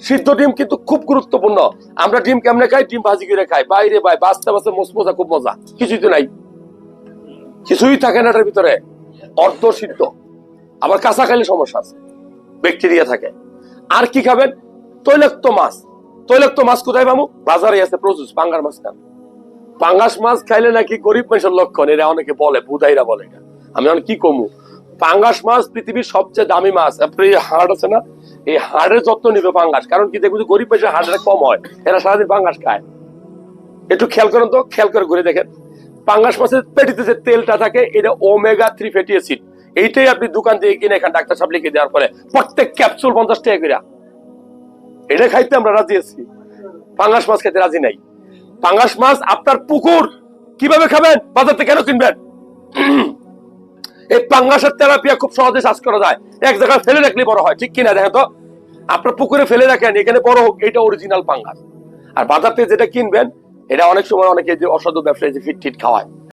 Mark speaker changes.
Speaker 1: সিদ্ধ ডিম কিন্তু খুব গুরুত্বপূর্ণ। আমরা ডিম কেমনে খাই? ডিম ভাজি করে খাই। বাইরে ভাই বাঁচতে বাঁচতে মজা, খুব মজা। কিছুই তো নাই, কিছুই থাকে না এটার ভিতরে, অর্ধ সিদ্ধ। আবার কাঁচা খাইলে সমস্যা আছে, ব্যাকটেরিয়া থাকে। আর কি খাবেন? তৈলাক্ত মাছ। তৈলাক্ত মাছ কোথায় পাবো? বাজারে আছে প্রচুর। পাঙ্গাস মাছ খান। পাঙ্গাস মাছ খাইলে নাকি গরিব মানুষের লক্ষণ, এরা অনেকে বলে, বুধাইরা বলে। আমি অনেক কি কমু। পাঙ্গাস মাছ পৃথিবীর সবচেয়ে দামি মাছ। আপনি হাড় আছে না, এই হাড়ের যত্ন নিবে পাঙ্গাস। কারণ কি দেখবো, গরিব মানুষের হাড়টা কম হয়, এরা সারাদিন পাঙ্গাস খায়। একটু খেয়াল করেন তো, খেয়াল করে ঘুরে দেখেন, পাঙ্গাস মাছের পেটিতে যে তেলটা থাকে, এটা ওমেগা 3 ফ্যাটি অ্যাসিড। এইটাই আপনি দোকান থেকে কিনে খান, ডাক্তার সাহেব লিখে দেওয়ার পরে, প্রত্যেক ক্যাপসুল 50 টাকা করে। এটা খাইতে আমরা রাজি আছি, পাঙ্গাস মাছ খেতে রাজি নাই। পাঙ্গাস মাছ আপনার পুকুর, কিভাবে খাবেন? বাজার থেকে কেন কিনবেন? এই পাঙ্গাসের তেলাপিয়া খুব সহজে চাষ করা যায়, এক জায়গায় ফেলে রাখলে বড় হয়, ঠিক কিনা? দেখেন তো, আপনার পুকুরে ফেলে রাখেন, এখানে বড় হোক, এটা অরিজিনাল পাঙ্গাস। আর বাজার থেকে যেটা কিনবেন, এটা অনেক সময় অনেকে যে অসাধু ব্যবসায়ী যে ফিট খাওয়ায়,